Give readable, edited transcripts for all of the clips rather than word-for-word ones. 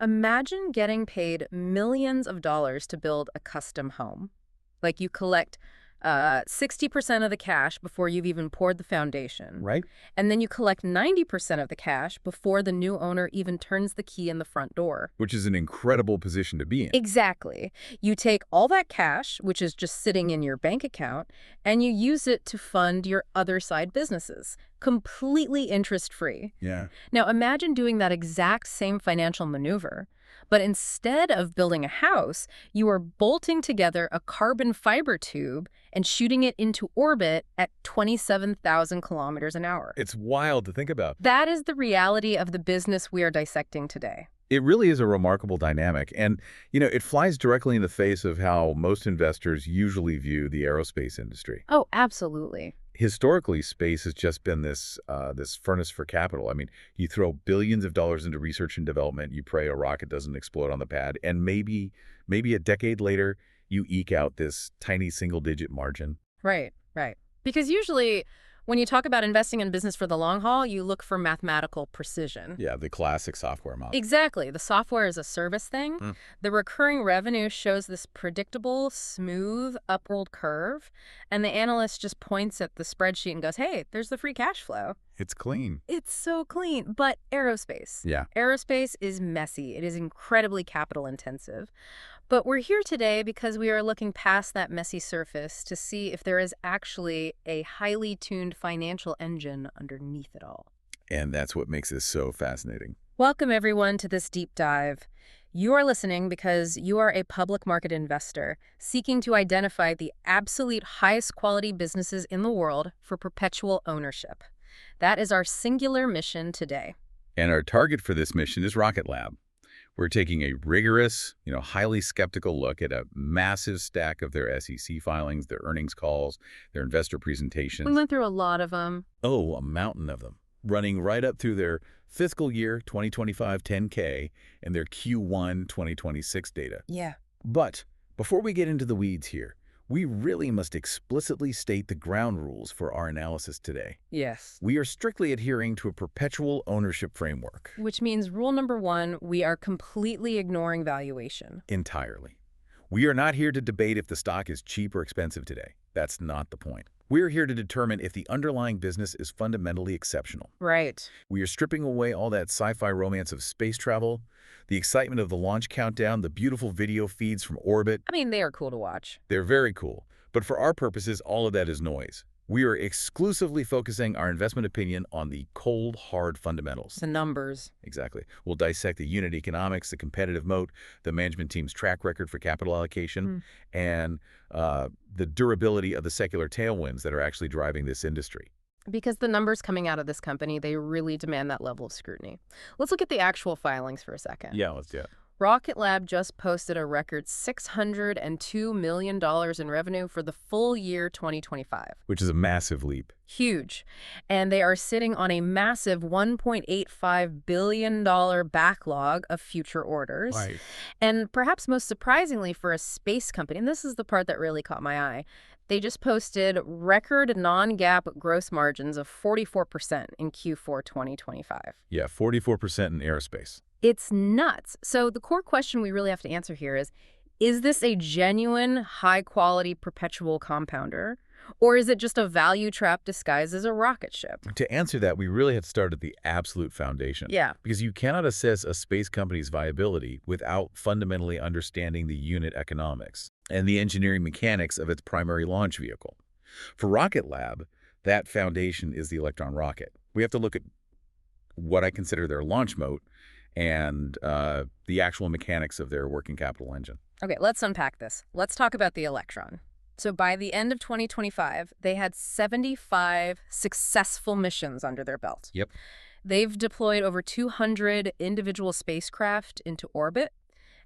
Imagine getting paid millions of dollars to build a custom home. Like you collect 60% of the cash before you've even poured the foundation. Right? And then you collect 90% of the cash before the new owner even turns the key in the front door. Which is an incredible position to be in. Exactly. You take all that cash, which is just sitting in your bank account, and you use it to fund your other side businesses, completely interest-free. Yeah. Now imagine doing that exact same financial maneuver, but instead of building a house, you are bolting together a carbon fiber tube and shooting it into orbit at 27,000 kilometers an hour. It's wild to think about. That is the reality of the business we are dissecting today. It really is a remarkable dynamic. And, it flies directly in the face of how most investors usually view the aerospace industry. Oh, absolutely. Historically, space has just been this furnace for capital. I mean, you throw billions of dollars into research and development, you pray a rocket doesn't explode on the pad, and maybe a decade later, you eke out this tiny single-digit margin. Right, right. Because usually, when you talk about investing in business for the long haul, you look for mathematical precision. Yeah, the classic software model. Exactly. The software is a service thing. The recurring revenue shows this predictable, smooth, upward curve, and the analyst just points at the spreadsheet and goes, hey, there's the free cash flow. It's clean. It's so clean. But aerospace. Yeah. Aerospace is messy. It is incredibly capital intensive. But we're here today because we are looking past that messy surface to see if there is actually a highly tuned financial engine underneath it all. And that's what makes this so fascinating. Welcome, everyone, to this deep dive. You are listening because you are a public market investor seeking to identify the absolute highest quality businesses in the world for perpetual ownership. That is our singular mission today. And our target for this mission is Rocket Lab. We're taking a rigorous, highly skeptical look at a massive stack of their SEC filings, their earnings calls, their investor presentations. We went through a lot of them. Oh, a mountain of them, running right up through their fiscal year 2025 10K and their Q1 2026 data. Yeah. But before we get into the weeds here, we really must explicitly state the ground rules for our analysis today. Yes. We are strictly adhering to a perpetual ownership framework. Which means rule number one, we are completely ignoring valuation. Entirely. We are not here to debate if the stock is cheap or expensive today. That's not the point. We're here to determine if the underlying business is fundamentally exceptional. Right. We are stripping away all that sci-fi romance of space travel, the excitement of the launch countdown, the beautiful video feeds from orbit. I mean, they are cool to watch. They're very cool. But for our purposes, all of that is noise. We are exclusively focusing our investment opinion on the cold, hard fundamentals. The numbers. Exactly. We'll dissect the unit economics, the competitive moat, the management team's track record for capital allocation, and the durability of the secular tailwinds that are actually driving this industry. Because the numbers coming out of this company, they really demand that level of scrutiny. Let's look at the actual filings for a second. Yeah, let's do it. Rocket Lab just posted a record $602 million in revenue for the full year 2025. Which is a massive leap. Huge. And they are sitting on a massive $1.85 billion backlog of future orders. Right. And perhaps most surprisingly for a space company, and this is the part that really caught my eye, they just posted record non-GAAP gross margins of 44% in Q4 2025. Yeah, 44% in aerospace. It's nuts. So the core question we really have to answer here is this a genuine, high-quality, perpetual compounder? Or is it just a value trap disguised as a rocket ship? To answer that, we really have to start at the absolute foundation. Yeah. Because you cannot assess a space company's viability without fundamentally understanding the unit economics and the engineering mechanics of its primary launch vehicle. For Rocket Lab, that foundation is the Electron rocket. We have to look at what I consider their launch moat and the actual mechanics of their working capital engine. Okay, let's unpack this. Let's talk about the Electron. So by the end of 2025, they had 75 successful missions under their belt. Yep. They've deployed over 200 individual spacecraft into orbit.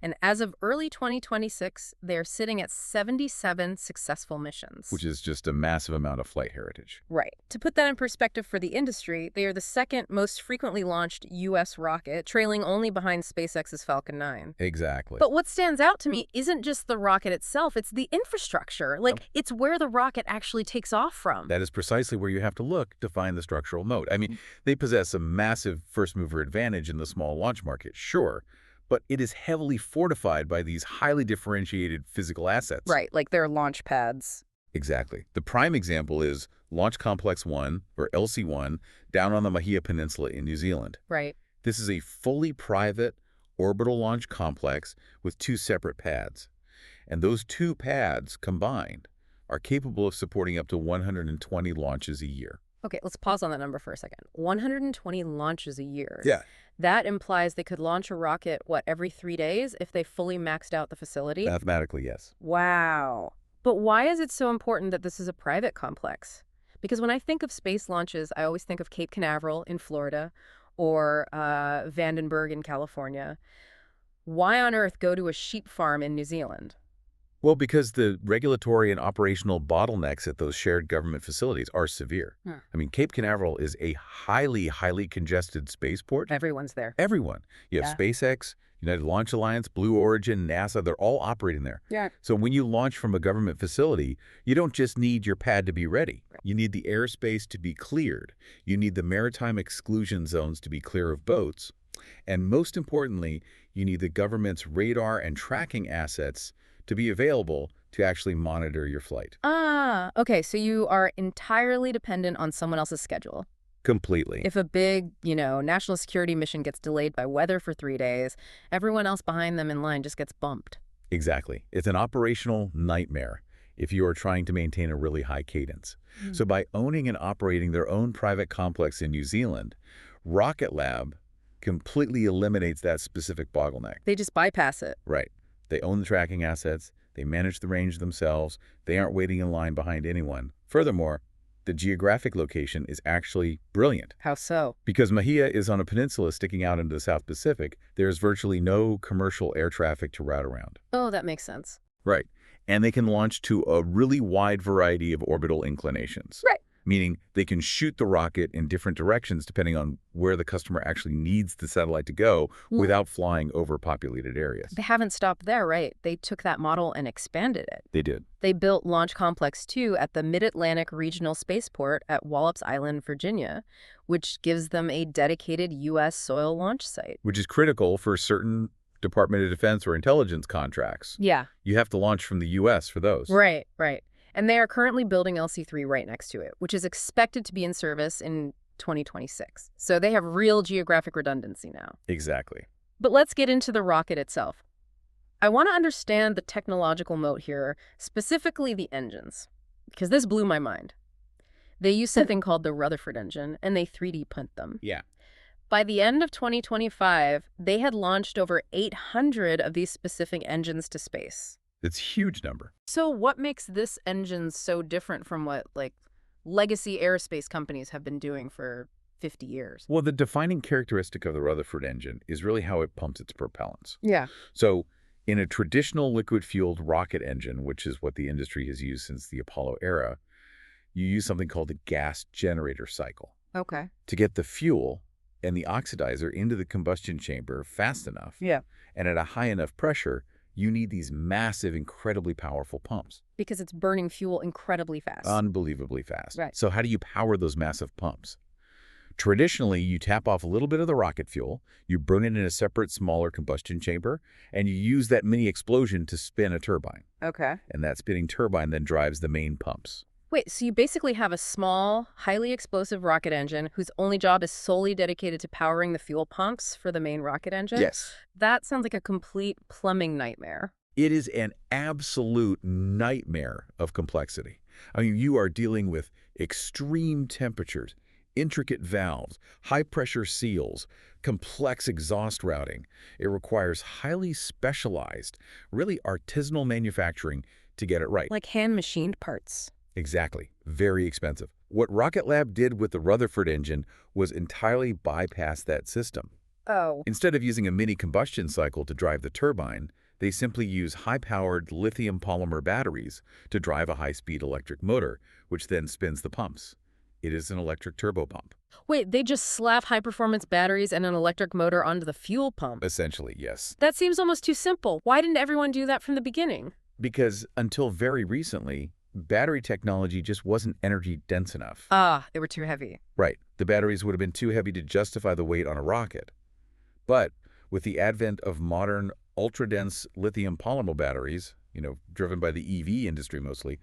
And as of early 2026, they're sitting at 77 successful missions. Which is just a massive amount of flight heritage. Right. To put that in perspective for the industry, they are the second most frequently launched U.S. rocket, trailing only behind SpaceX's Falcon 9. Exactly. But what stands out to me isn't just the rocket itself, it's the infrastructure. It's where the rocket actually takes off from. That is precisely where you have to look to find the structural moat. I mean, they possess a massive first-mover advantage in the small launch market, sure. but it is heavily fortified by these highly differentiated physical assets. Right, like their launch pads. Exactly. The prime example is Launch Complex 1, or LC1, down on the Mahia Peninsula in New Zealand. Right. This is a fully private orbital launch complex with 2 separate pads. And those 2 pads combined are capable of supporting up to 120 launches a year. Okay, let's pause on that number for a second. 120 launches a year. Yeah. That implies they could launch a rocket, what, every 3 days if they fully maxed out the facility? Mathematically, yes. Wow. But why is it so important that this is a private complex? Because when I think of space launches, I always think of Cape Canaveral in Florida or Vandenberg in California. Why on earth go to a sheep farm in New Zealand? Well, because the regulatory and operational bottlenecks at those shared government facilities are severe. I mean, Cape Canaveral is a highly, highly congested spaceport. Everyone's there. Everyone. You have SpaceX, United Launch Alliance, Blue Origin, NASA, they're all operating there. Yeah. So when you launch from a government facility, you don't just need your pad to be ready. You need the airspace to be cleared. You need the maritime exclusion zones to be clear of boats. And most importantly, you need the government's radar and tracking assets to be available to actually monitor your flight. Ah, okay, so you are entirely dependent on someone else's schedule. Completely. If a big, national security mission gets delayed by weather for 3 days, everyone else behind them in line just gets bumped. Exactly. It's an operational nightmare if you are trying to maintain a really high cadence. So by owning and operating their own private complex in New Zealand, Rocket Lab completely eliminates that specific bottleneck. They just bypass it. Right. They own the tracking assets. They manage the range themselves. They aren't waiting in line behind anyone. Furthermore, the geographic location is actually brilliant. How so? Because Mahia is on a peninsula sticking out into the South Pacific, there's virtually no commercial air traffic to route around. Oh, that makes sense. Right. And they can launch to a really wide variety of orbital inclinations. Right. Meaning they can shoot the rocket in different directions depending on where the customer actually needs the satellite to go without flying over populated areas. They haven't stopped there, right? They took that model and expanded it. They did. They built Launch Complex 2 at the Mid-Atlantic Regional Spaceport at Wallops Island, Virginia, which gives them a dedicated U.S. soil launch site. Which is critical for certain Department of Defense or intelligence contracts. Yeah. You have to launch from the U.S. for those. Right, right. And they are currently building LC-3 right next to it, which is expected to be in service in 2026. So they have real geographic redundancy now. Exactly. But let's get into the rocket itself. I want to understand the technological moat here, specifically the engines, because this blew my mind. They use something called the Rutherford engine, and they 3D print them. Yeah. By the end of 2025, they had launched over 800 of these specific engines to space. It's a huge number. So what makes this engine so different from what, legacy aerospace companies have been doing for 50 years? Well, the defining characteristic of the Rutherford engine is really how it pumps its propellants. Yeah. So in a traditional liquid-fueled rocket engine, which is what the industry has used since the Apollo era, you use something called a gas generator cycle. Okay. To get the fuel and the oxidizer into the combustion chamber fast enough and at a high enough pressure, you need these massive, incredibly powerful pumps. Because it's burning fuel incredibly fast. Unbelievably fast. Right. So how do you power those massive pumps? Traditionally, you tap off a little bit of the rocket fuel, you burn it in a separate, smaller combustion chamber, and you use that mini explosion to spin a turbine. Okay. And that spinning turbine then drives the main pumps. Wait, so you basically have a small, highly explosive rocket engine whose only job is solely dedicated to powering the fuel pumps for the main rocket engine? Yes. That sounds like a complete plumbing nightmare. It is an absolute nightmare of complexity. I mean, you are dealing with extreme temperatures, intricate valves, high-pressure seals, complex exhaust routing. It requires highly specialized, really artisanal manufacturing to get it right. Like hand-machined parts. Exactly. Very expensive. What Rocket Lab did with the Rutherford engine was entirely bypass that system. Oh. Instead of using a mini combustion cycle to drive the turbine, they simply use high-powered lithium polymer batteries to drive a high-speed electric motor, which then spins the pumps. It is an electric turbopump. Wait, they just slap high-performance batteries and an electric motor onto the fuel pump? Essentially, yes. That seems almost too simple. Why didn't everyone do that from the beginning? Because until very recently, battery technology just wasn't energy dense enough. Ah, they were too heavy. Right. The batteries would have been too heavy to justify the weight on a rocket. But With the advent of modern, ultra-dense lithium polymer batteries, driven by the EV industry mostly,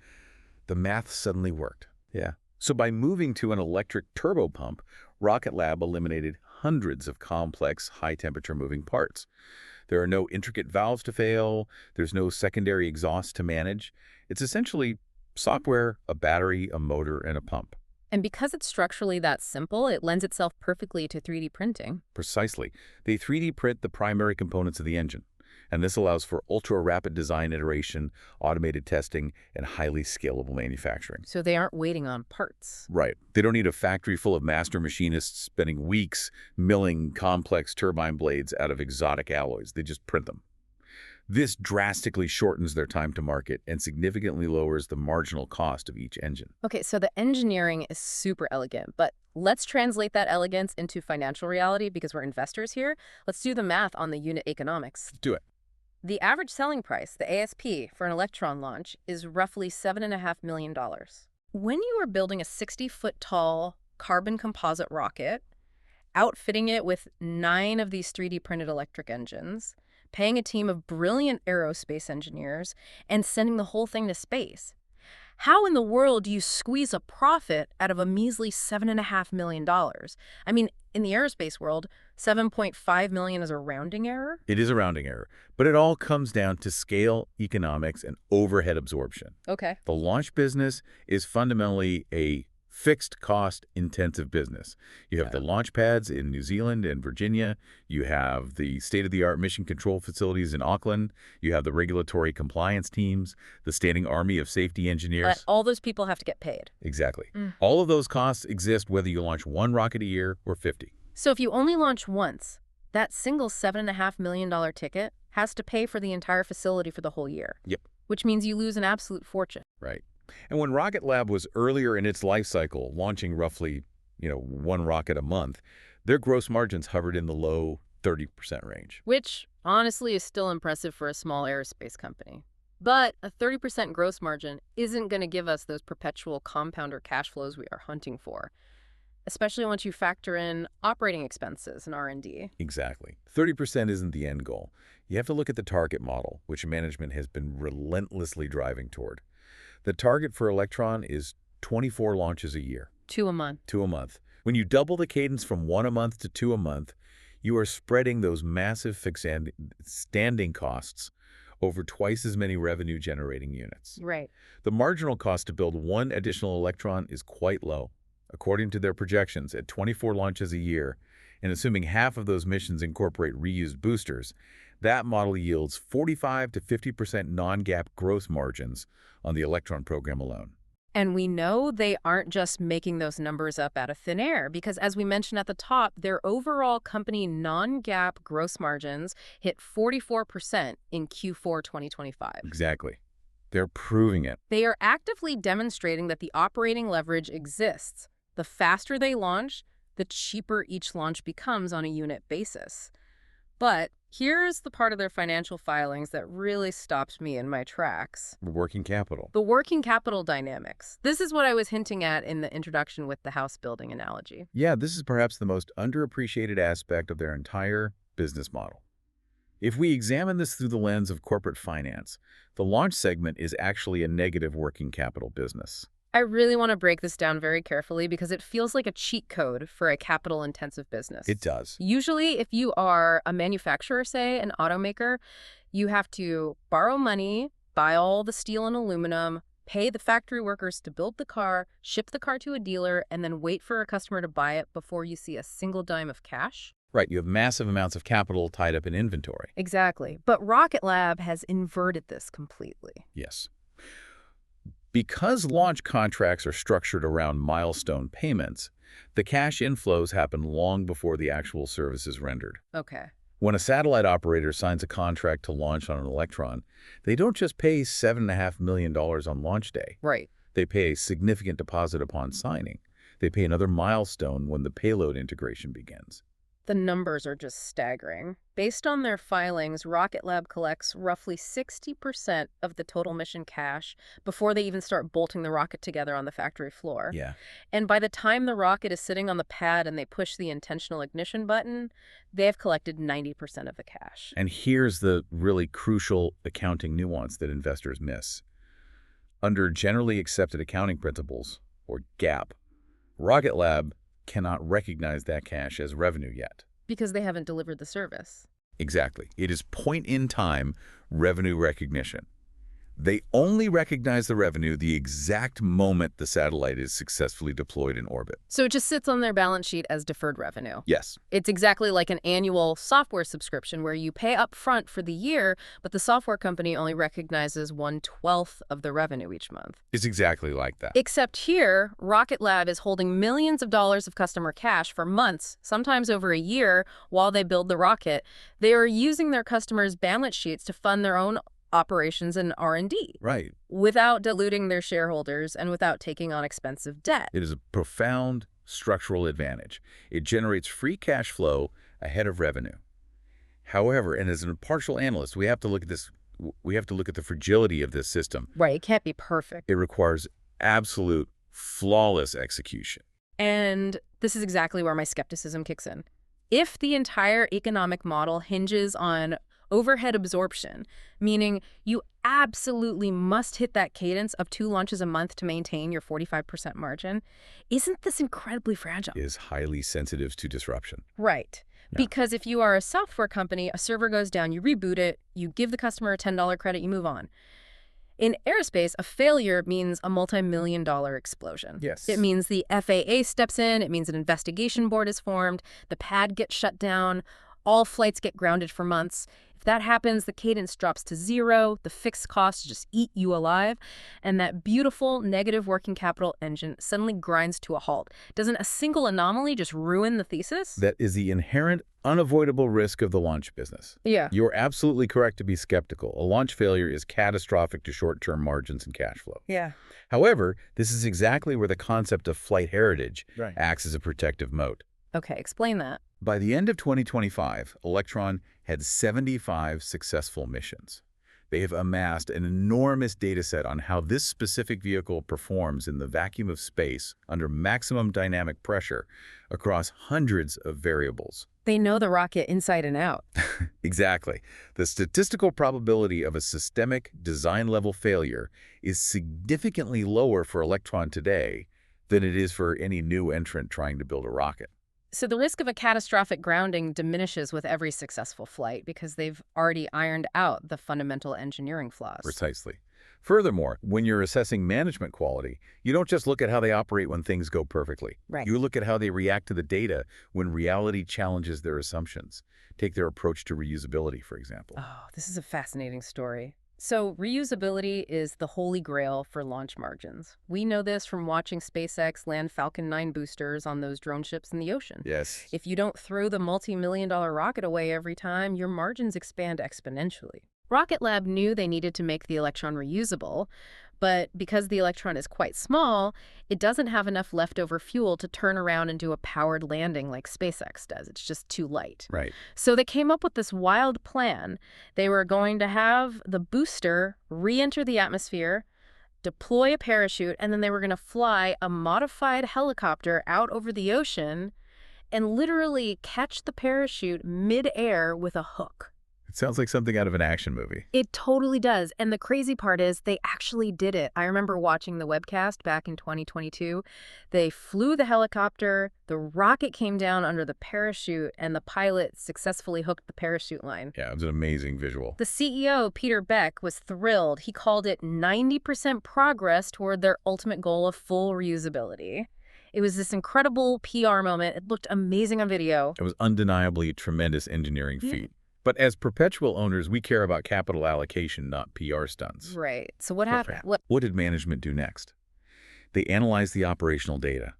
the math suddenly worked. Yeah. So by moving to an electric turbo pump, Rocket Lab eliminated hundreds of complex, high-temperature moving parts. There are no intricate valves to fail. There's no secondary exhaust to manage. It's essentially software, a battery, a motor, and a pump. And because it's structurally that simple, it lends itself perfectly to 3D printing. Precisely. They 3D print the primary components of the engine, and this allows for ultra-rapid design iteration, automated testing, and highly scalable manufacturing. So they aren't waiting on parts. Right. They don't need a factory full of master machinists spending weeks milling complex turbine blades out of exotic alloys. They just print them. This drastically shortens their time to market and significantly lowers the marginal cost of each engine. Okay, so the engineering is super elegant, but let's translate that elegance into financial reality because we're investors here. Let's do the math on the unit economics. Do it. The average selling price, the ASP, for an Electron launch is roughly $7.5 million. When you are building a 60-foot tall carbon composite rocket, outfitting it with 9 of these 3D printed electric engines, paying a team of brilliant aerospace engineers, and sending the whole thing to space, how in the world do you squeeze a profit out of a measly $7.5 million? I mean, in the aerospace world, 7.5 million is a rounding error? It is a rounding error, but it all comes down to scale, economics, and overhead absorption. Okay. The launch business is fundamentally a fixed cost intensive business. You have the launch pads in New Zealand and Virginia. You have the state-of-the-art mission control facilities in Auckland. You have the regulatory compliance teams, the standing army of safety engineers. All those people have to get paid. Exactly. All of those costs exist whether you launch 1 rocket a year or 50. So if you only launch once, that single $7.5 million ticket has to pay for the entire facility for the whole year. Yep. Which means you lose an absolute fortune. Right. And when Rocket Lab was earlier in its life cycle, launching roughly, 1 rocket a month, their gross margins hovered in the low 30% range. Which, honestly, is still impressive for a small aerospace company. But a 30% gross margin isn't going to give us those perpetual compounder cash flows we are hunting for, especially once you factor in operating expenses and R&D. Exactly. 30% isn't the end goal. You have to look at the target model, which management has been relentlessly driving toward. The target for Electron is 24 launches a year. 2 a month. 2 a month. When you double the cadence from 1 a month to 2 a month, you are spreading those massive fixed standing costs over twice as many revenue-generating units. Right. The marginal cost to build 1 additional Electron is quite low. According to their projections, at 24 launches a year, and assuming half of those missions incorporate reused boosters, that model yields 45 to 50% non-GAAP gross margins on the Electron program alone. And we know they aren't just making those numbers up out of thin air because, as we mentioned at the top, their overall company non-GAAP gross margins hit 44% in Q4 2025. Exactly. They're proving it. They are actively demonstrating that the operating leverage exists. The faster they launch, the cheaper each launch becomes on a unit basis. But here's the part of their financial filings that really stopped me in my tracks. Working capital. The working capital dynamics. This is what I was hinting at in the introduction with the house building analogy. Yeah, this is perhaps the most underappreciated aspect of their entire business model. If we examine this through the lens of corporate finance, the launch segment is actually a negative working capital business. I really want to break this down very carefully because it feels like a cheat code for a capital-intensive business. It does. Usually, if you are a manufacturer, say, an automaker, you have to borrow money, buy all the steel and aluminum, pay the factory workers to build the car, ship the car to a dealer, and then wait for a customer to buy it before you see a single dime of cash. Right, you have massive amounts of capital tied up in inventory. Exactly. But Rocket Lab has inverted this completely. Yes. Because launch contracts are structured around milestone payments, the cash inflows happen long before the actual service is rendered. Okay. When a satellite operator signs a contract to launch on an Electron, they don't just pay $7.5 million on launch day. Right. They pay a significant deposit upon signing. They pay another milestone when the payload integration begins. The numbers are just staggering. Based on their filings, Rocket Lab collects roughly 60% of the total mission cash before they even start bolting the rocket together on the factory floor. Yeah. And by the time the rocket is sitting on the pad and they push the intentional ignition button, they have collected 90% of the cash. And here's the really crucial accounting nuance that investors miss. Under generally accepted accounting principles, or GAAP, Rocket Lab cannot recognize that cash as revenue yet. Because they haven't delivered the service. Exactly. It is point-in-time revenue recognition. They only recognize the revenue the exact moment the satellite is successfully deployed in orbit. So it just sits on their balance sheet as deferred revenue. Yes. It's exactly like an annual software subscription where you pay up front for the year, but the software company only recognizes 1/12 of the revenue each month. It's exactly like that. Except here, Rocket Lab is holding millions of dollars of customer cash for months, sometimes over a year, while they build the rocket. They are using their customers' balance sheets to fund their own operations and R&D. Right. Without diluting their shareholders and without taking on expensive debt. It is a profound structural advantage. It generates free cash flow ahead of revenue. However, and as an impartial analyst, we have to look at the fragility of this system. Right, it can't be perfect. It requires absolute, flawless execution. And this is exactly where my skepticism kicks in. If the entire economic model hinges on overhead absorption, meaning you absolutely must hit that cadence of 2 launches a month to maintain your 45% margin, isn't this incredibly fragile? Is highly sensitive to disruption. Right. Yeah. Because if you are a software company, a server goes down, you reboot it, you give the customer a $10 credit, you move on. In aerospace, a failure means a multi-million-dollar explosion. Yes. It means the FAA steps in, it means an investigation board is formed, the pad gets shut down, all flights get grounded for months. If that happens, the cadence drops to 0, the fixed costs just eat you alive, and that beautiful negative working capital engine suddenly grinds to a halt. Doesn't a single anomaly just ruin the thesis? That is the inherent, unavoidable risk of the launch business. Yeah. You're absolutely correct to be skeptical. A launch failure is catastrophic to short-term margins and cash flow. Yeah. However, this is exactly where the concept of flight heritage Right. acts as a protective moat. Okay, explain that. By the end of 2025, Electron had 75 successful missions. They have amassed an enormous data set on how this specific vehicle performs in the vacuum of space under maximum dynamic pressure across hundreds of variables. They know the rocket inside and out. Exactly. The statistical probability of a systemic design-level failure is significantly lower for Electron today than it is for any new entrant trying to build a rocket. So the risk of a catastrophic grounding diminishes with every successful flight because they've already ironed out the fundamental engineering flaws. Precisely. Furthermore, when you're assessing management quality, you don't just look at how they operate when things go perfectly. Right. You look at how they react to the data when reality challenges their assumptions. Take their approach to reusability, for example. Oh, this is a fascinating story. So reusability is the holy grail for launch margins. We know this from watching SpaceX land Falcon 9 boosters on those drone ships in the ocean. Yes. If you don't throw the multi-million-dollar rocket away every time, your margins expand exponentially. Rocket Lab knew they needed to make the Electron reusable, but because the Electron is quite small, it doesn't have enough leftover fuel to turn around and do a powered landing like SpaceX does. It's just too light. Right. So they came up with this wild plan. They were going to have the booster re-enter the atmosphere, deploy a parachute, and then they were going to fly a modified helicopter out over the ocean and literally catch the parachute mid-air with a hook. It sounds like something out of an action movie. It totally does. And the crazy part is they actually did it. I remember watching the webcast back in 2022. They flew the helicopter, the rocket came down under the parachute, and the pilot successfully hooked the parachute line. Yeah, it was an amazing visual. The CEO, Peter Beck, was thrilled. He called it 90% progress toward their ultimate goal of full reusability. It was this incredible PR moment. It looked amazing on video. It was undeniably a tremendous engineering feat. But as perpetual owners, we care about capital allocation, not PR stunts. Right. So what happened? What did management do next? They analyzed the operational data.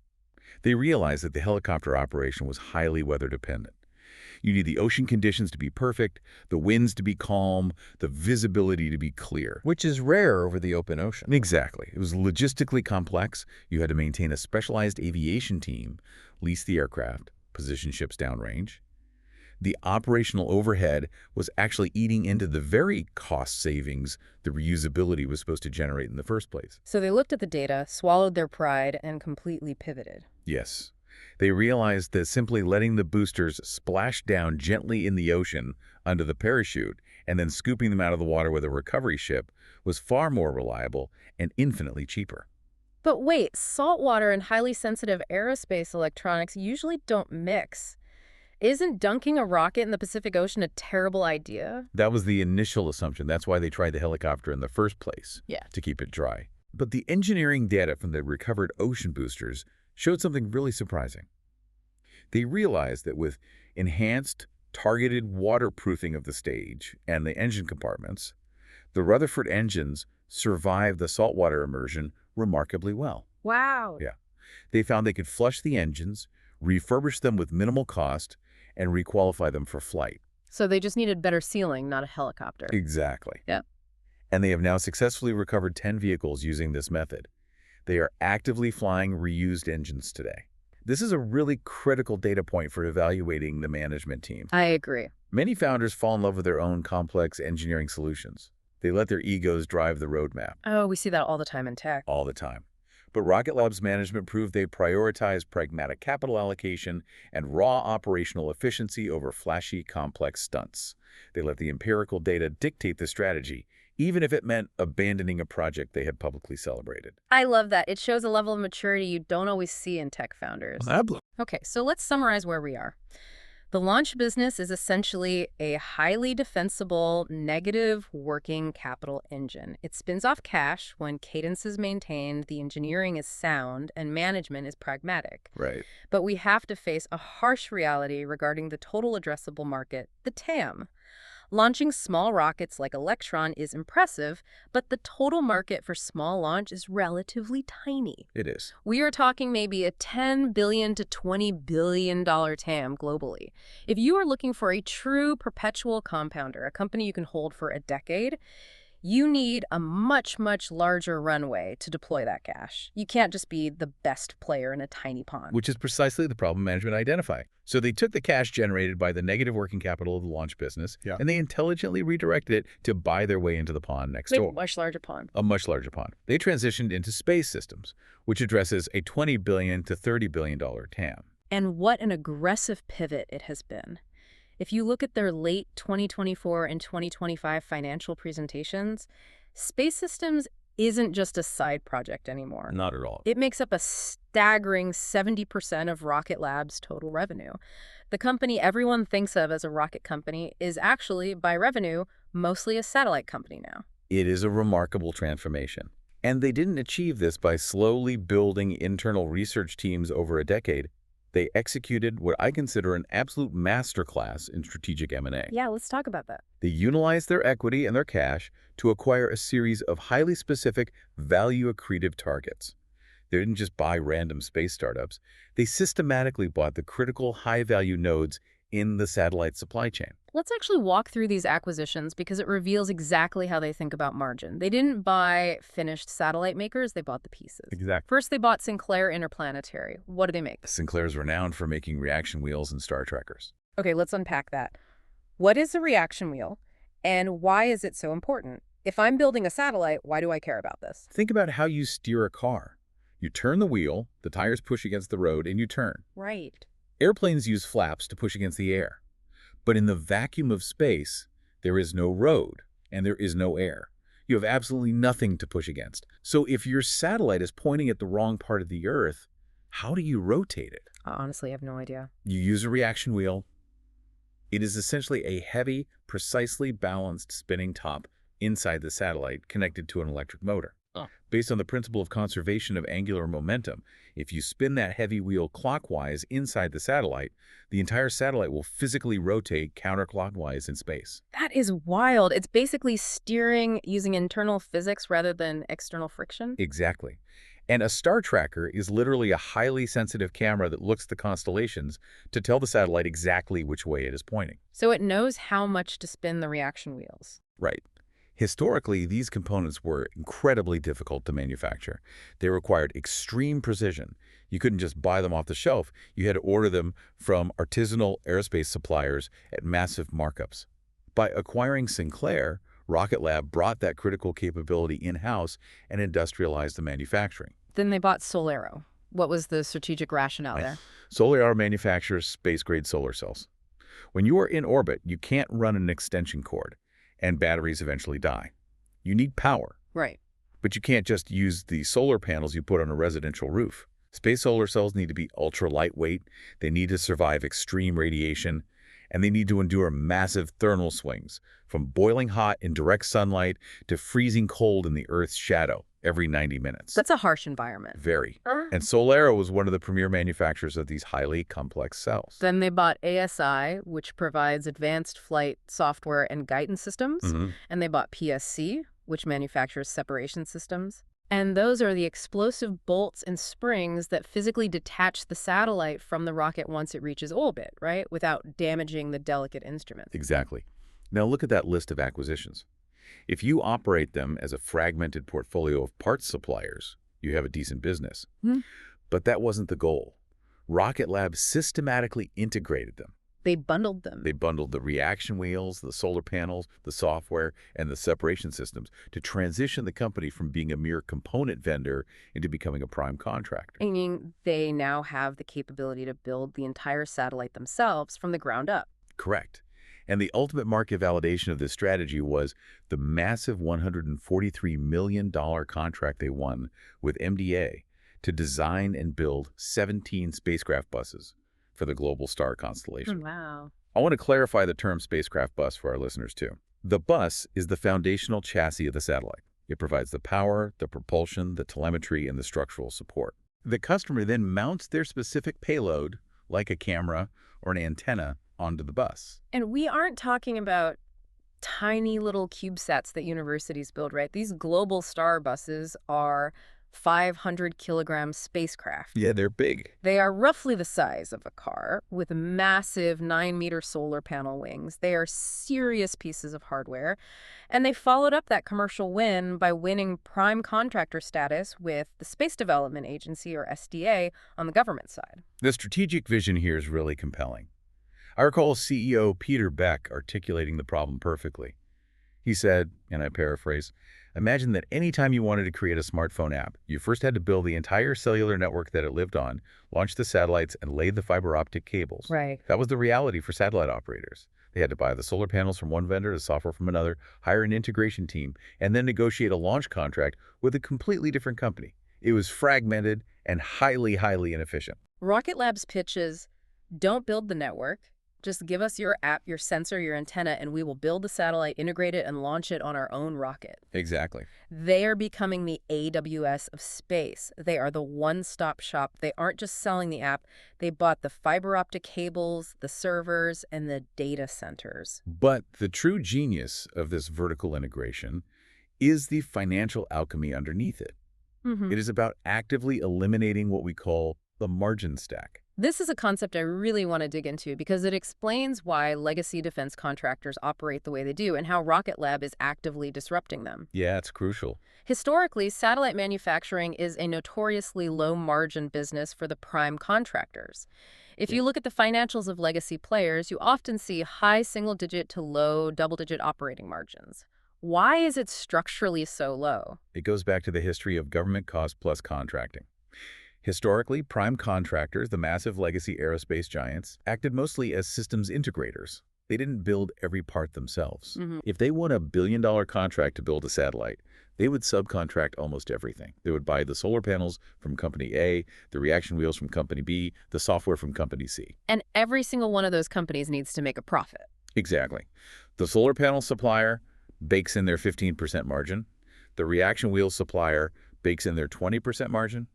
They realized that the helicopter operation was highly weather dependent. You need the ocean conditions to be perfect, the winds to be calm, the visibility to be clear. Which is rare over the open ocean. Exactly. It was logistically complex. You had to maintain a specialized aviation team, lease the aircraft, position ships downrange, The operational overhead was actually eating into the very cost savings the reusability was supposed to generate in the first place. So they looked at the data, swallowed their pride, and completely pivoted. Yes. They realized that simply letting the boosters splash down gently in the ocean under the parachute and then scooping them out of the water with a recovery ship was far more reliable and infinitely cheaper. But wait, saltwater and highly sensitive aerospace electronics usually don't mix. Isn't dunking a rocket in the Pacific Ocean a terrible idea? That was the initial assumption. That's why they tried the helicopter in the first place, Yeah. to keep it dry. But the engineering data from the recovered ocean boosters showed something really surprising. They realized that with enhanced, targeted waterproofing of the stage and the engine compartments, the Rutherford engines survived the saltwater immersion remarkably well. Wow. Yeah. They found they could flush the engines, refurbish them with minimal cost, and requalify them for flight. So they just needed better sealing, not a helicopter. Exactly. Yeah. And they have now successfully recovered 10 vehicles using this method. They are actively flying reused engines today. This is a really critical data point for evaluating the management team. I agree. Many founders fall in love with their own complex engineering solutions. They let their egos drive the roadmap Oh, we see that all the time in tech. all the time. But Rocket Lab's management proved they prioritize pragmatic capital allocation and raw operational efficiency over flashy, complex stunts. They let the empirical data dictate the strategy, even if it meant abandoning a project they had publicly celebrated. I love that. It shows a level of maturity you don't always see in tech founders. Okay, so let's summarize where we are. The launch business is essentially a highly defensible, negative working capital engine. It spins off cash when cadence is maintained, the engineering is sound, and management is pragmatic. Right. But we have to face a harsh reality regarding the total addressable market, the TAM. Launching small rockets like Electron is impressive, but the total market for small launch is relatively tiny. It is. We are talking maybe a $10 billion to $20 billion TAM globally. If you are looking for a true perpetual compounder, a company you can hold for a decade, you need a much, much larger runway to deploy that cash. You can't just be the best player in a tiny pond. Which is precisely the problem management identified. So they took the cash generated by the negative working capital of the launch business, and they intelligently redirected it to buy their way into the pond next door. A much larger pond. A much larger pond. They transitioned into space systems, which addresses a $20 billion to $30 billion TAM. And what an aggressive pivot it has been. If you look at their late 2024 and 2025 financial presentations, Space Systems isn't just a side project anymore. Not at all. It makes up a staggering 70% of Rocket Lab's total revenue. The company everyone thinks of as a rocket company is actually, by revenue, mostly a satellite company now. It is a remarkable transformation. And they didn't achieve this by slowly building internal research teams over a decade. They executed what I consider an absolute masterclass in strategic M&A. Yeah, let's talk about that. They utilized their equity and their cash to acquire a series of highly specific, value-accretive targets. They didn't just buy random space startups. They systematically bought the critical high-value nodes in the satellite supply chain. Let's actually walk through these acquisitions because it reveals exactly how they think about margin. They didn't buy finished satellite makers, they bought the pieces. Exactly. First, they bought Sinclair Interplanetary. What do they make? Sinclair's renowned for making reaction wheels and star trackers. Okay, let's unpack that. What is a reaction wheel, and why is it so important? If I'm building a satellite, why do I care about this? Think about how you steer a car. You turn the wheel, the tires push against the road, and you turn. Right. Airplanes use flaps to push against the air. But in the vacuum of space, there is no road and there is no air. You have absolutely nothing to push against. So if your satellite is pointing at the wrong part of the Earth, how do you rotate it? I honestly have no idea. You use a reaction wheel. It is essentially a heavy, precisely balanced spinning top inside the satellite connected to an electric motor. Based on the principle of conservation of angular momentum, if you spin that heavy wheel clockwise inside the satellite, the entire satellite will physically rotate counterclockwise in space. That is wild. It's basically steering using internal physics rather than external friction. Exactly. And a star tracker is literally a highly sensitive camera that looks at the constellations to tell the satellite exactly which way it is pointing. So it knows how much to spin the reaction wheels. Right. Historically, these components were incredibly difficult to manufacture. They required extreme precision. You couldn't just buy them off the shelf. You had to order them from artisanal aerospace suppliers at massive markups. By acquiring Sinclair, Rocket Lab brought that critical capability in-house and industrialized the manufacturing. Then they bought Solero. What was the strategic rationale there? Solero manufactures space-grade solar cells. When you are in orbit, you can't run an extension cord, and batteries eventually die. You need power. Right. But you can't just use the solar panels you put on a residential roof. Space solar cells need to be ultra-lightweight, they need to survive extreme radiation, and they need to endure massive thermal swings, from boiling hot in direct sunlight to freezing cold in the Earth's shadow every 90 minutes. That's a harsh environment. Very. And Solero was one of the premier manufacturers of these highly complex cells. Then they bought ASI, which provides advanced flight software and guidance systems. And they bought PSC, which manufactures separation systems. And those are the explosive bolts and springs that physically detach the satellite from the rocket once it reaches orbit, right? Without damaging the delicate instruments. Exactly. Now look at that list of acquisitions. If you operate them as a fragmented portfolio of parts suppliers, you have a decent business. But that wasn't the goal. Rocket Lab systematically integrated them. They bundled them. They bundled the reaction wheels, the solar panels, the software, and the separation systems to transition the company from being a mere component vendor into becoming a prime contractor. Meaning they now have the capability to build the entire satellite themselves from the ground up. Correct. And the ultimate market validation of this strategy was the massive $143 million contract they won with MDA to design and build 17 spacecraft buses for the global star constellation. Wow. I want to clarify the term spacecraft bus for our listeners too. The bus is the foundational chassis of the satellite. It provides the power, the propulsion, the telemetry, and the structural support. The customer then mounts their specific payload, like a camera or an antenna, onto the bus. And we aren't talking about tiny little CubeSats that universities build, right? These global star buses are 500-kilogram spacecraft. Yeah, they're big. They are roughly the size of a car with massive 9-meter solar panel wings. They are serious pieces of hardware. And they followed up that commercial win by winning prime contractor status with the Space Development Agency, or SDA, on the government side. The strategic vision here is really compelling. I recall CEO Peter Beck articulating the problem perfectly. He said, and I paraphrase, imagine that any time you wanted to create a smartphone app, you first had to build the entire cellular network that it lived on, launch the satellites, and lay the fiber optic cables. Right. That was the reality for satellite operators. They had to buy the solar panels from one vendor, the software from another, hire an integration team, and then negotiate a launch contract with a completely different company. It was fragmented and highly, highly inefficient. Rocket Lab's pitch is, don't build the network. Just give us your app, your sensor, your antenna, and we will build the satellite, integrate it, and launch it on our own rocket. Exactly. They are becoming the AWS of space. They are the one-stop shop. They aren't just selling the app. They bought the fiber optic cables, the servers, and the data centers. But the true genius of this vertical integration is the financial alchemy underneath it. It is about actively eliminating what we call the margin stack. This is a concept I really want to dig into because it explains why legacy defense contractors operate the way they do and how Rocket Lab is actively disrupting them. Yeah, it's crucial. Historically, satellite manufacturing is a notoriously low-margin business for the prime contractors. If you look at the financials of legacy players, you often see high single-digit to low double-digit operating margins. Why is it structurally so low? It goes back to the history of government cost-plus contracting. Historically, prime contractors, the massive legacy aerospace giants, acted mostly as systems integrators. They didn't build every part themselves. If they won a billion-dollar contract to build a satellite, they would subcontract almost everything. They would buy the solar panels from company A, the reaction wheels from company B, the software from company C. And every single one of those companies needs to make a profit. Exactly. The solar panel supplier bakes in their 15% margin. The reaction wheel supplier bakes in their 20% margin.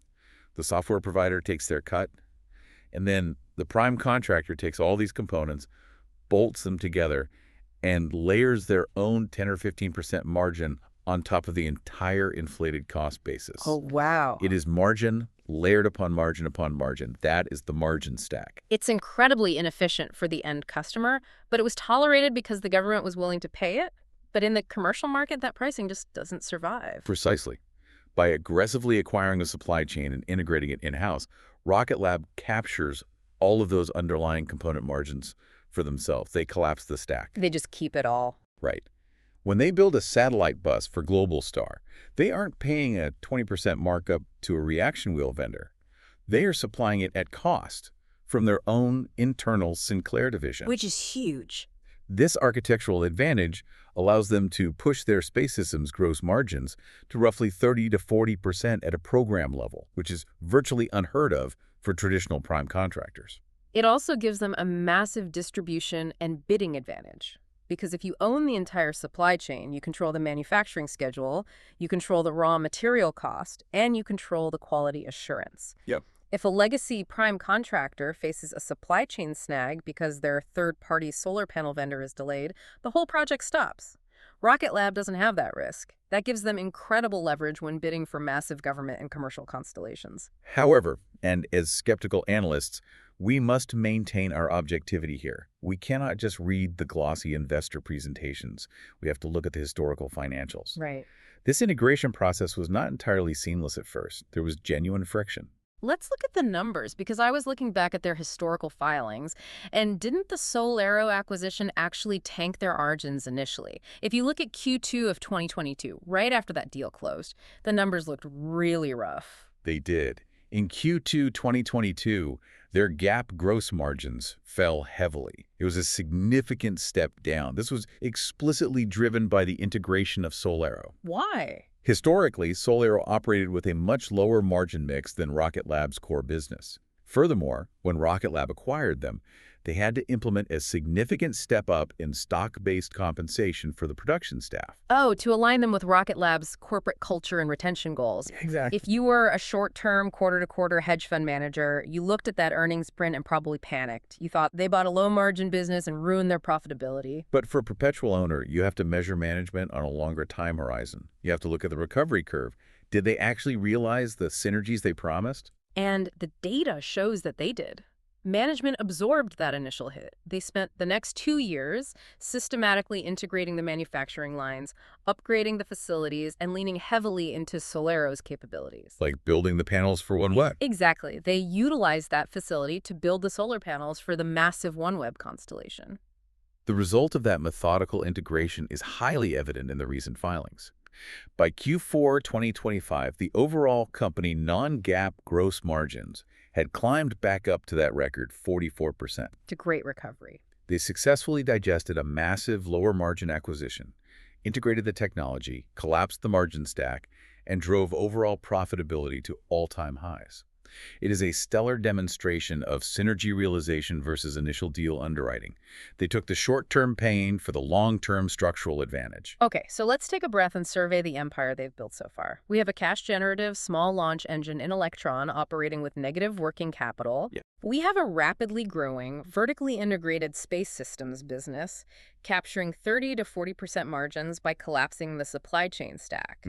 The software provider takes their cut, and then the prime contractor takes all these components, bolts them together, and layers their own 10 or 15% margin on top of the entire inflated cost basis. Oh, wow. It is margin layered upon margin upon margin. That is the margin stack. It's incredibly inefficient for the end customer, but it was tolerated because the government was willing to pay it? But in the commercial market, that pricing just doesn't survive. Precisely. By aggressively acquiring a supply chain and integrating it in-house, Rocket Lab captures all of those underlying component margins for themselves. They collapse the stack. They just keep it all. Right. When they build a satellite bus for Globalstar, they aren't paying a 20% markup to a reaction wheel vendor. They are supplying it at cost from their own internal Sinclair division. Which is huge. This architectural advantage allows them to push their space systems gross margins to roughly 30 to 40% at a program level, which is virtually unheard of for traditional prime contractors. It also gives them a massive distribution and bidding advantage. Because if you own the entire supply chain, you control the manufacturing schedule, you control the raw material cost, and you control the quality assurance. Yep. If a legacy prime contractor faces a supply chain snag because their third-party solar panel vendor is delayed, the whole project stops. Rocket Lab doesn't have that risk. That gives them incredible leverage when bidding for massive government and commercial constellations. However, and as skeptical analysts, we must maintain our objectivity here. We cannot just read the glossy investor presentations. We have to look at the historical financials. Right. This integration process was not entirely seamless at first. There was genuine friction. Let's look at the numbers, because I was looking back at their historical filings, and didn't the Solero acquisition actually tank their margins initially? If you look at Q2 of 2022, right after that deal closed, the numbers looked really rough. They did. In Q2 2022, their GAAP gross margins fell heavily. It was a significant step down. This was explicitly driven by the integration of Solero. Why? Historically, Solero operated with a much lower margin mix than Rocket Lab's core business. Furthermore, when Rocket Lab acquired them, they had to implement a significant step up in stock-based compensation for the production staff. Oh, to align them with Rocket Lab's corporate culture and retention goals. Exactly. If you were a short-term, quarter-to-quarter hedge fund manager, you looked at that earnings print and probably panicked. You thought they bought a low-margin business and ruined their profitability. But for a perpetual owner, you have to measure management on a longer time horizon. You have to look at the recovery curve. Did they actually realize the synergies they promised? And the data shows that they did. Management absorbed that initial hit. They spent the next 2 years systematically integrating the manufacturing lines, upgrading the facilities, and leaning heavily into Solero's capabilities. Like building the panels for OneWeb. Exactly. They utilized that facility to build the solar panels for the massive OneWeb constellation. The result of that methodical integration is highly evident in the recent filings. By Q4 2025, the overall company non-GAAP gross margins had climbed back up to that record 44%. It's a great recovery. They successfully digested a massive lower margin acquisition, integrated the technology, collapsed the margin stack, and drove overall profitability to all-time highs. It is a stellar demonstration of synergy realization versus initial deal underwriting. They took the short-term pain for the long-term structural advantage. Okay, so let's take a breath and survey the empire they've built so far. We have a cash-generative, small launch engine in Electron operating with negative working capital. Yeah. We have a rapidly growing, vertically integrated space systems business, capturing 30 to 40% margins by collapsing the supply chain stack.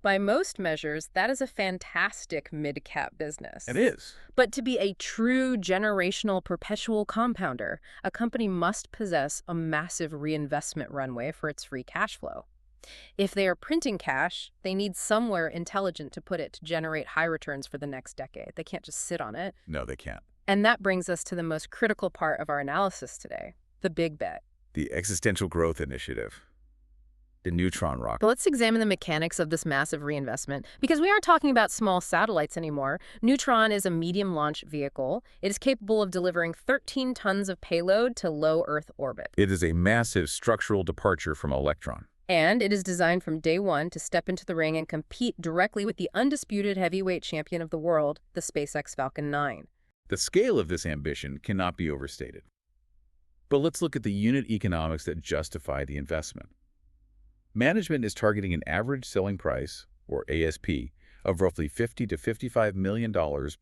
By most measures, that is a fantastic mid-cap business. It is. But to be a true generational perpetual compounder, a company must possess a massive reinvestment runway for its free cash flow. If they are printing cash, they need somewhere intelligent to put it to generate high returns for the next decade. They can't just sit on it. No, they can't. And that brings us to the most critical part of our analysis today, the big bet. The existential growth initiative. The neutron rocket. But let's examine the mechanics of this massive reinvestment, because we aren't talking about small satellites anymore. Neutron is a medium launch vehicle. It is capable of delivering 13 tons of payload to low Earth orbit. It is a massive structural departure from Electron. And it is designed from day one to step into the ring and compete directly with the undisputed heavyweight champion of the world, the SpaceX Falcon 9. The scale of this ambition cannot be overstated. But let's look at the unit economics that justify the investment. Management is targeting an average selling price, or ASP, of roughly $50 to $55 million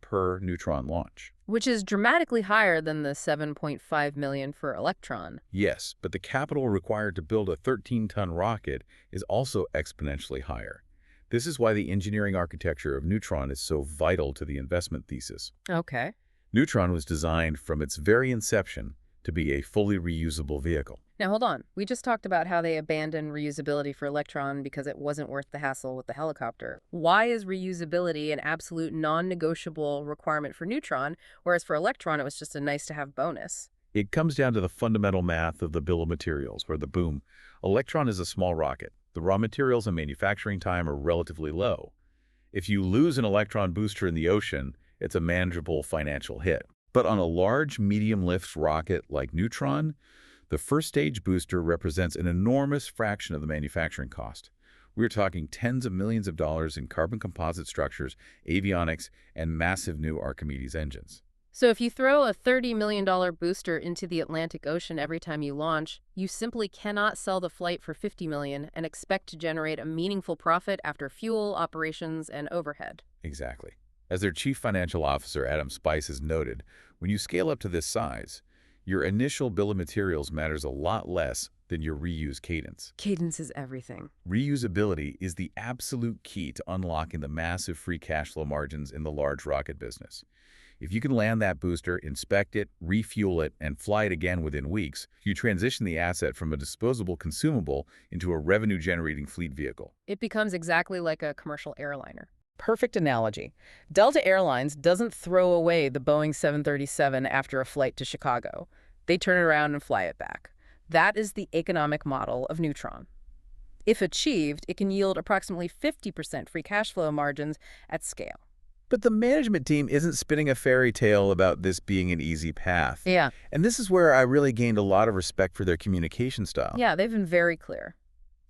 per Neutron launch. Which is dramatically higher than the $7.5 million for Electron. Yes, but the capital required to build a 13-ton rocket is also exponentially higher. This is why the engineering architecture of Neutron is so vital to the investment thesis. Okay. Neutron was designed from its very inception to be a fully reusable vehicle. Now, hold on. We just talked about how they abandoned reusability for Electron because it wasn't worth the hassle with the helicopter. Why is reusability an absolute non-negotiable requirement for Neutron, whereas for Electron it was just a nice-to-have bonus? It comes down to the fundamental math of the bill of materials, where the boom. Electron is a small rocket. The raw materials and manufacturing time are relatively low. If you lose an Electron booster in the ocean, it's a manageable financial hit. But on a large, medium-lift rocket like Neutron, the first-stage booster represents an enormous fraction of the manufacturing cost. We're talking tens of millions of dollars in carbon composite structures, avionics, and massive new Archimedes engines. So if you throw a $30 million booster into the Atlantic Ocean every time you launch, you simply cannot sell the flight for $50 million and expect to generate a meaningful profit after fuel, operations, and overhead. Exactly. As their chief financial officer, Adam Spice, has noted, when you scale up to this size, your initial bill of materials matters a lot less than your reuse cadence. Cadence is everything. Reusability is the absolute key to unlocking the massive free cash flow margins in the large rocket business. If you can land that booster, inspect it, refuel it, and fly it again within weeks, you transition the asset from a disposable consumable into a revenue-generating fleet vehicle. It becomes exactly like a commercial airliner. Perfect analogy. Delta Airlines doesn't throw away the Boeing 737 after a flight to Chicago. They turn it around and fly it back. That is the economic model of Neutron. If achieved, it can yield approximately 50% free cash flow margins at scale. But the management team isn't spinning a fairy tale about this being an easy path. Yeah. And this is where I really gained a lot of respect for their communication style. Yeah, they've been very clear.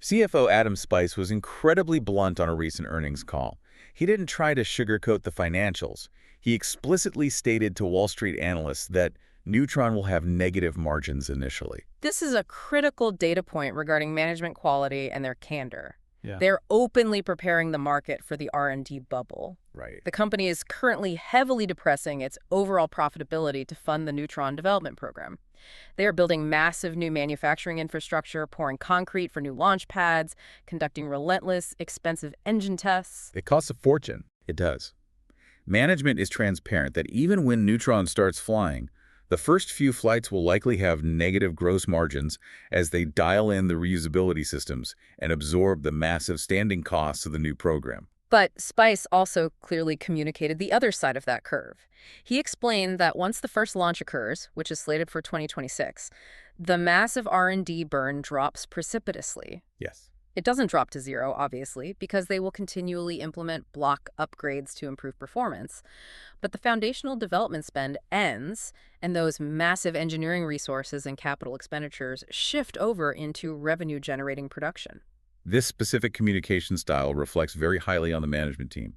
CFO Adam Spice was incredibly blunt on a recent earnings call. He didn't try to sugarcoat the financials. He explicitly stated to Wall Street analysts that Neutron will have negative margins initially. This is a critical data point regarding management quality and their candor. Yeah. They're openly preparing the market for the R&D bubble. Right. The company is currently heavily depressing its overall profitability to fund the Neutron development program. They are building massive new manufacturing infrastructure, pouring concrete for new launch pads, conducting relentless, expensive engine tests. It costs a fortune. It does. Management is transparent that even when Neutron starts flying, the first few flights will likely have negative gross margins as they dial in the reusability systems and absorb the massive standing costs of the new program. But Spice also clearly communicated the other side of that curve. He explained that once the first launch occurs, which is slated for 2026, the massive R&D burn drops precipitously. Yes. It doesn't drop to zero, obviously, because they will continually implement block upgrades to improve performance. But the foundational development spend ends, and those massive engineering resources and capital expenditures shift over into revenue-generating production. This specific communication style reflects very highly on the management team.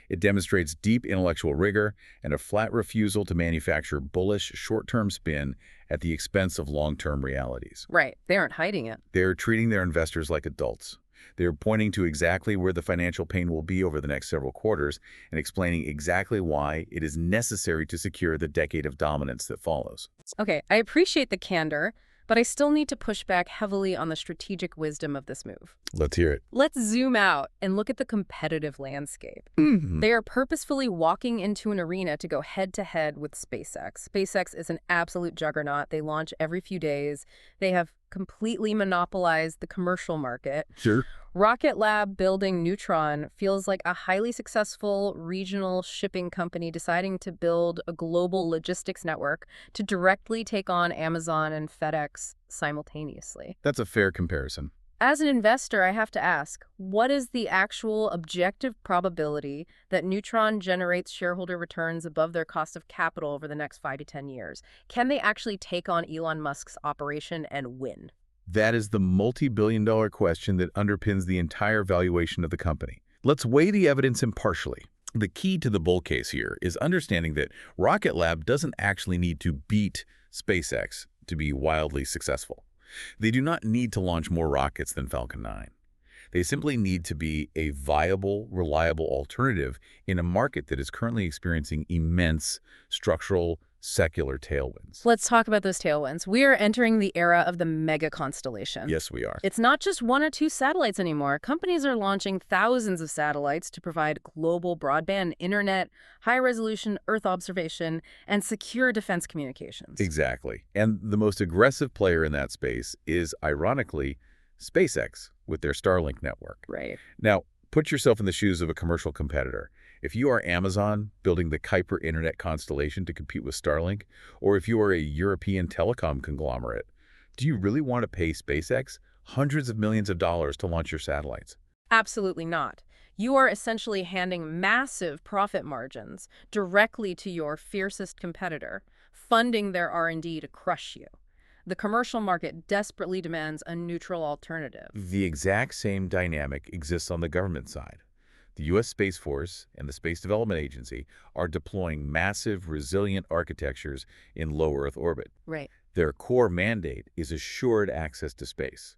It demonstrates deep intellectual rigor and a flat refusal to manufacture bullish, short-term spin at the expense of long-term realities. Right. They aren't hiding it. They're treating their investors like adults. They're pointing to exactly where the financial pain will be over the next several quarters and explaining exactly why it is necessary to secure the decade of dominance that follows. Okay, I appreciate the candor, but I still need to push back heavily on the strategic wisdom of this move. Let's hear it. Let's zoom out and look at the competitive landscape. They are purposefully walking into an arena to go head-to-head with SpaceX. SpaceX is an absolute juggernaut. They launch every few days. They have completely monopolized the commercial market. Sure. Rocket Lab building Neutron feels like a highly successful regional shipping company deciding to build a global logistics network to directly take on Amazon and FedEx simultaneously. That's a fair comparison. As an investor, I have to ask, what is the actual objective probability that Neutron generates shareholder returns above their cost of capital over the next 5 to 10 years? Can they actually take on Elon Musk's operation and win? That is the multi-billion-dollar question that underpins the entire valuation of the company. Let's weigh the evidence impartially. The key to the bull case here is understanding that Rocket Lab doesn't actually need to beat SpaceX to be wildly successful. They do not need to launch more rockets than Falcon 9. They simply need to be a viable, reliable alternative in a market that is currently experiencing immense structural secular tailwinds. Let's talk about those tailwinds. We are entering the era of the mega constellation. Yes, we are. It's not just one or two satellites anymore. Companies are launching thousands of satellites to provide global broadband internet, high-resolution Earth observation, and secure defense communications. Exactly. And the most aggressive player in that space is, ironically, SpaceX with their Starlink network. Right. Now, put yourself in the shoes of a commercial competitor. If you are Amazon building the Kuiper internet constellation to compete with Starlink, or if you are a European telecom conglomerate, do you really want to pay SpaceX hundreds of millions of dollars to launch your satellites? Absolutely not. You are essentially handing massive profit margins directly to your fiercest competitor, funding their R&D to crush you. The commercial market desperately demands a neutral alternative. The exact same dynamic exists on the government side. The U.S. Space Force and the Space Development Agency are deploying massive, resilient architectures in low Earth orbit. Right. Their core mandate is assured access to space.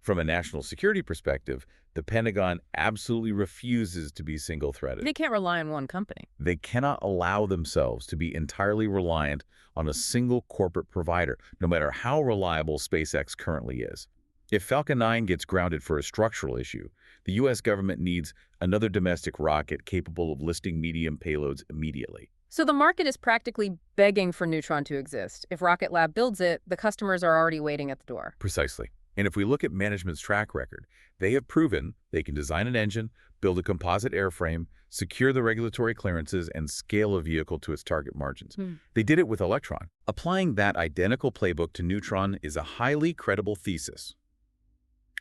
From a national security perspective, the Pentagon absolutely refuses to be single-threaded. They can't rely on one company. They cannot allow themselves to be entirely reliant on a single corporate provider, no matter how reliable SpaceX currently is. If Falcon 9 gets grounded for a structural issue, the U.S. government needs another domestic rocket capable of lifting medium payloads immediately. So the market is practically begging for Neutron to exist. If Rocket Lab builds it, the customers are already waiting at the door. Precisely. And if we look at management's track record, they have proven they can design an engine, build a composite airframe, secure the regulatory clearances, and scale a vehicle to its target margins. They did it with Electron. Applying that identical playbook to Neutron is a highly credible thesis.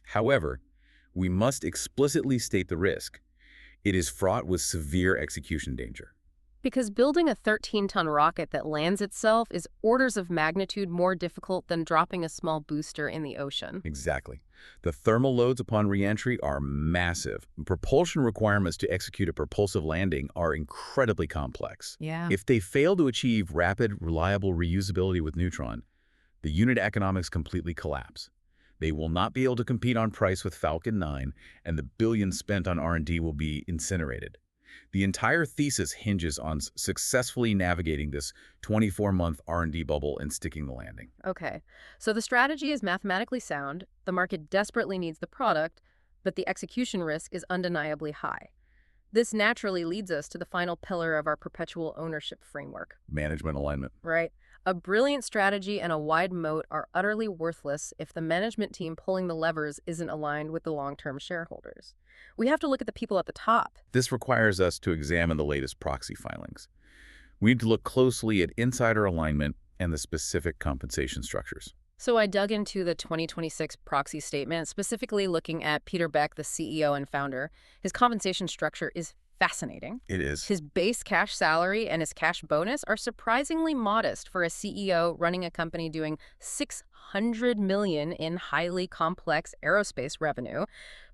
However, we must explicitly state the risk. It is fraught with severe execution danger. Because building a 13-ton rocket that lands itself is orders of magnitude more difficult than dropping a small booster in the ocean. Exactly. The thermal loads upon reentry are massive. Propulsion requirements to execute a propulsive landing are incredibly complex. Yeah. If they fail to achieve rapid, reliable reusability with Neutron, the unit economics completely collapse. They will not be able to compete on price with Falcon 9, and the billions spent on R&D will be incinerated. The entire thesis hinges on successfully navigating this 24-month R&D bubble and sticking the landing. Okay, so the strategy is mathematically sound, the market desperately needs the product, but the execution risk is undeniably high. This naturally leads us to the final pillar of our perpetual ownership framework. Management alignment. Right? A brilliant strategy and a wide moat are utterly worthless if the management team pulling the levers isn't aligned with the long-term shareholders. We have to look at the people at the top. This requires us to examine the latest proxy filings. We need to look closely at insider alignment and the specific compensation structures. So I dug into the 2026 proxy statement, specifically looking at Peter Beck, the CEO and founder. His compensation structure is fascinating. It is. His base cash salary and his cash bonus are surprisingly modest for a CEO running a company doing $600 million in highly complex aerospace revenue.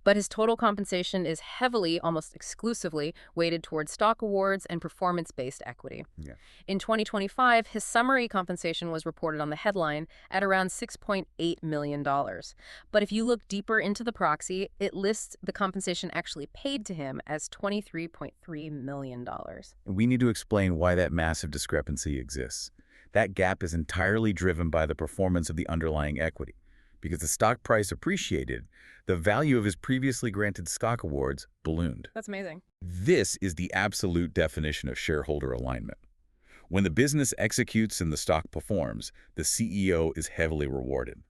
But his total compensation is heavily, almost exclusively, weighted towards stock awards and performance-based equity. Yeah. In 2025, his summary compensation was reported on the headline at around $6.8 million. But if you look deeper into the proxy, it lists the compensation actually paid to him as $23.3 million. We need to explain why that massive discrepancy exists. That gap is entirely driven by the performance of the underlying equity. Because the stock price appreciated, the value of his previously granted stock awards ballooned. That's amazing. This is the absolute definition of shareholder alignment. When the business executes and the stock performs, the CEO is heavily rewarded.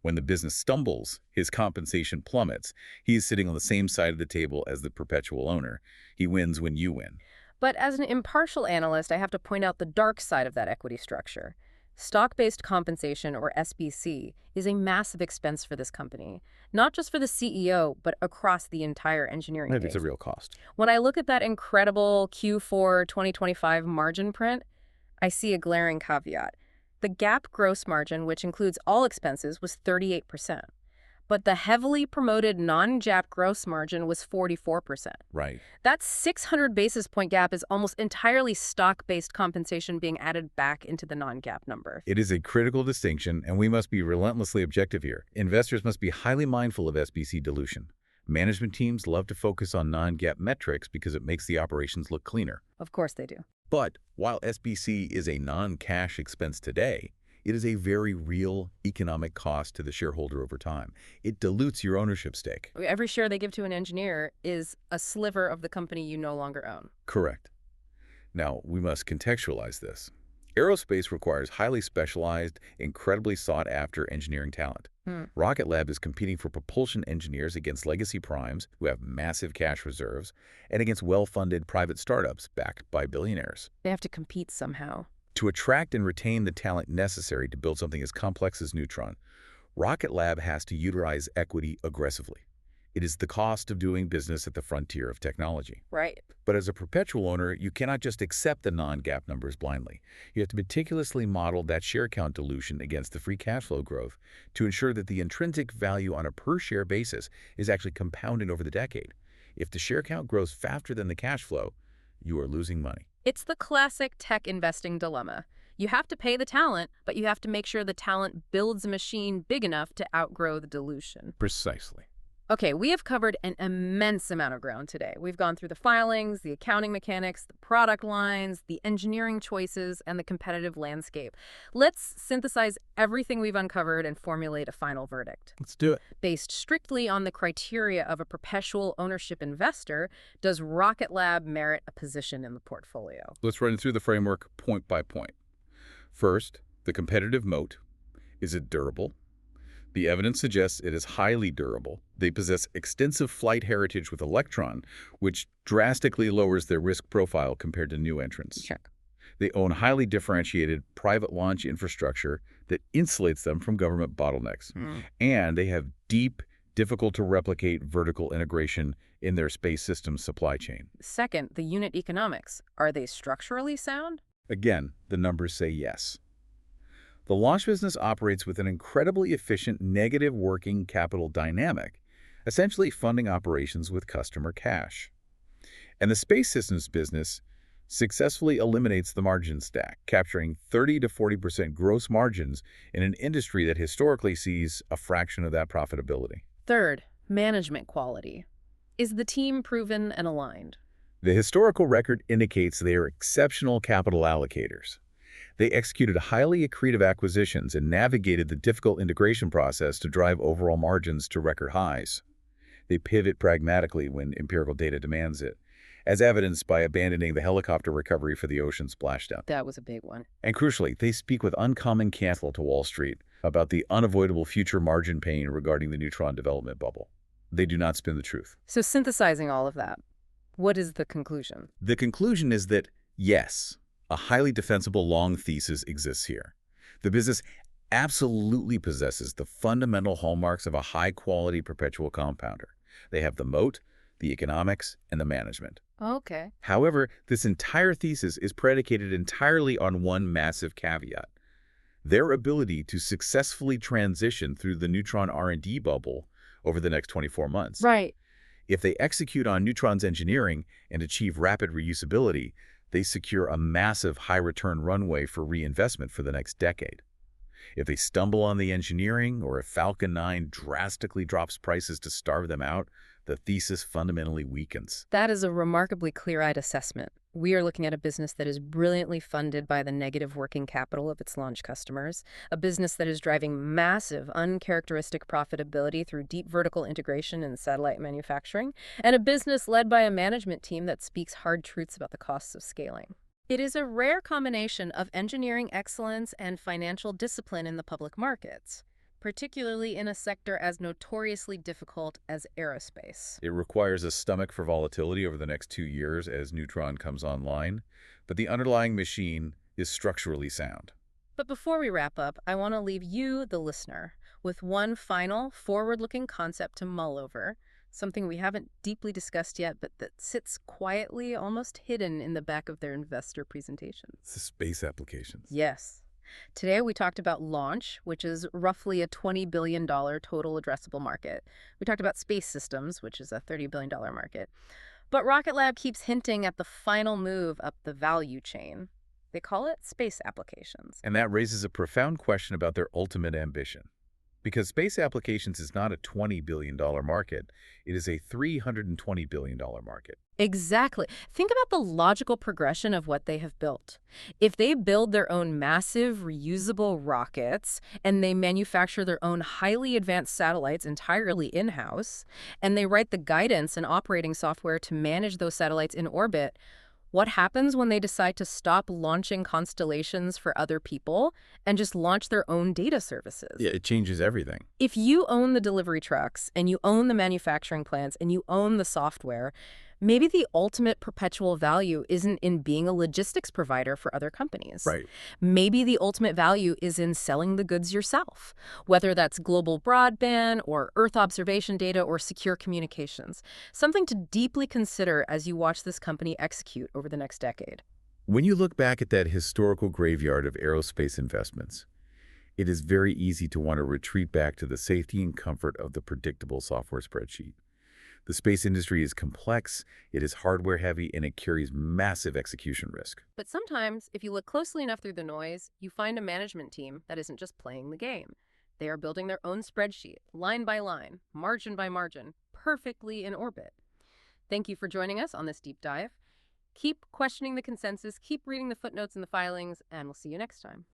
When the business stumbles, his compensation plummets. He is sitting on the same side of the table as the perpetual owner. He wins when you win. But as an impartial analyst, I have to point out the dark side of that equity structure. Stock-based compensation, or SBC, is a massive expense for this company, not just for the CEO, but across the entire engineering Maybe base. it's a real cost. When I look at that incredible Q4 2025 margin print, I see a glaring caveat. The GAAP gross margin, which includes all expenses, was 38%. But the heavily promoted non-GAAP gross margin was 44%. Right. That 600 basis point gap is almost entirely stock-based compensation being added back into the non-GAAP number. It is a critical distinction, and we must be relentlessly objective here. Investors must be highly mindful of SBC dilution. Management teams love to focus on non-GAAP metrics because it makes the operations look cleaner. Of course they do. But while SBC is a non-cash expense today, it is a very real economic cost to the shareholder over time. It dilutes your ownership stake. Every share they give to an engineer is a sliver of the company you no longer own. Correct. Now, we must contextualize this. Aerospace requires highly specialized, incredibly sought-after engineering talent. Rocket Lab is competing for propulsion engineers against legacy primes who have massive cash reserves and against well-funded private startups backed by billionaires. They have to compete somehow. To attract and retain the talent necessary to build something as complex as Neutron, Rocket Lab has to utilize equity aggressively. It is the cost of doing business at the frontier of technology. Right. But as a perpetual owner, you cannot just accept the non-GAAP numbers blindly. You have to meticulously model that share count dilution against the free cash flow growth to ensure that the intrinsic value on a per-share basis is actually compounding over the decade. If the share count grows faster than the cash flow, you are losing money. It's the classic tech investing dilemma. You have to pay the talent, but you have to make sure the talent builds a machine big enough to outgrow the dilution. Precisely. Okay, we have covered an immense amount of ground today. We've gone through the filings, the accounting mechanics, the product lines, the engineering choices, and the competitive landscape. Let's synthesize everything we've uncovered and formulate a final verdict. Let's do it. Based strictly on the criteria of a perpetual ownership investor, does Rocket Lab merit a position in the portfolio? Let's run through the framework point by point. First, the competitive moat. Is it durable? The evidence suggests it is highly durable. They possess extensive flight heritage with Electron, which drastically lowers their risk profile compared to new entrants. Check. They own highly differentiated private launch infrastructure that insulates them from government bottlenecks. And they have deep, difficult-to-replicate vertical integration in their space systems supply chain. Second, the unit economics. Are they structurally sound? Again, the numbers say yes. The launch business operates with an incredibly efficient negative working capital dynamic, essentially funding operations with customer cash. And the space systems business successfully eliminates the margin stack, capturing 30 to 40% gross margins in an industry that historically sees a fraction of that profitability. Third, management quality. Is the team proven and aligned? The historical record indicates they are exceptional capital allocators. They executed highly accretive acquisitions and navigated the difficult integration process to drive overall margins to record highs. They pivot pragmatically when empirical data demands it, as evidenced by abandoning the helicopter recovery for the ocean splashdown. That was a big one. And crucially, they speak with uncommon candor to Wall Street about the unavoidable future margin pain regarding the Neutron development bubble. They do not spin the truth. So synthesizing all of that, what is the conclusion? The conclusion is that, yes, a highly defensible long thesis exists here. The business absolutely possesses the fundamental hallmarks of a high-quality perpetual compounder. They have the moat, the economics, and the management. Okay. However, this entire thesis is predicated entirely on one massive caveat: their ability to successfully transition through the Neutron R&D bubble over the next 24 months. Right. If they execute on Neutron's engineering and achieve rapid reusability, they secure a massive high-return runway for reinvestment for the next decade. If they stumble on the engineering, or if Falcon 9 drastically drops prices to starve them out, the thesis fundamentally weakens. That is a remarkably clear-eyed assessment. We are looking at a business that is brilliantly funded by the negative working capital of its launch customers, a business that is driving massive, uncharacteristic profitability through deep vertical integration and satellite manufacturing, and a business led by a management team that speaks hard truths about the costs of scaling. It is a rare combination of engineering excellence and financial discipline in the public markets, particularly in a sector as notoriously difficult as aerospace. It requires a stomach for volatility over the next 2 years as Neutron comes online, but the underlying machine is structurally sound. But before we wrap up, I want to leave you, the listener, with one final forward-looking concept to mull over, something we haven't deeply discussed yet, but that sits quietly, almost hidden in the back of their investor presentations. It's the space applications. Yes. Today, we talked about launch, which is roughly a $20 billion total addressable market. We talked about space systems, which is a $30 billion market. But Rocket Lab keeps hinting at the final move up the value chain. They call it space applications. And that raises a profound question about their ultimate ambition. Because space applications is not a $20 billion market, it is a $320 billion market. Exactly. Think about the logical progression of what they have built. If they build their own massive reusable rockets and they manufacture their own highly advanced satellites entirely in-house, and they write the guidance and operating software to manage those satellites in orbit, what happens when they decide to stop launching constellations for other people and just launch their own data services? Yeah, it changes everything. If you own the delivery trucks and you own the manufacturing plants and you own the software, maybe the ultimate perpetual value isn't in being a logistics provider for other companies. Right. Maybe the ultimate value is in selling the goods yourself, whether that's global broadband or Earth observation data or secure communications. Something to deeply consider as you watch this company execute over the next decade. When you look back at that historical graveyard of aerospace investments, it is very easy to want to retreat back to the safety and comfort of the predictable software spreadsheet. The space industry is complex, it is hardware-heavy, and it carries massive execution risk. But sometimes, if you look closely enough through the noise, you find a management team that isn't just playing the game. They are building their own spreadsheet, line by line, margin by margin, perfectly in orbit. Thank you for joining us on this deep dive. Keep questioning the consensus, keep reading the footnotes and the filings, and we'll see you next time.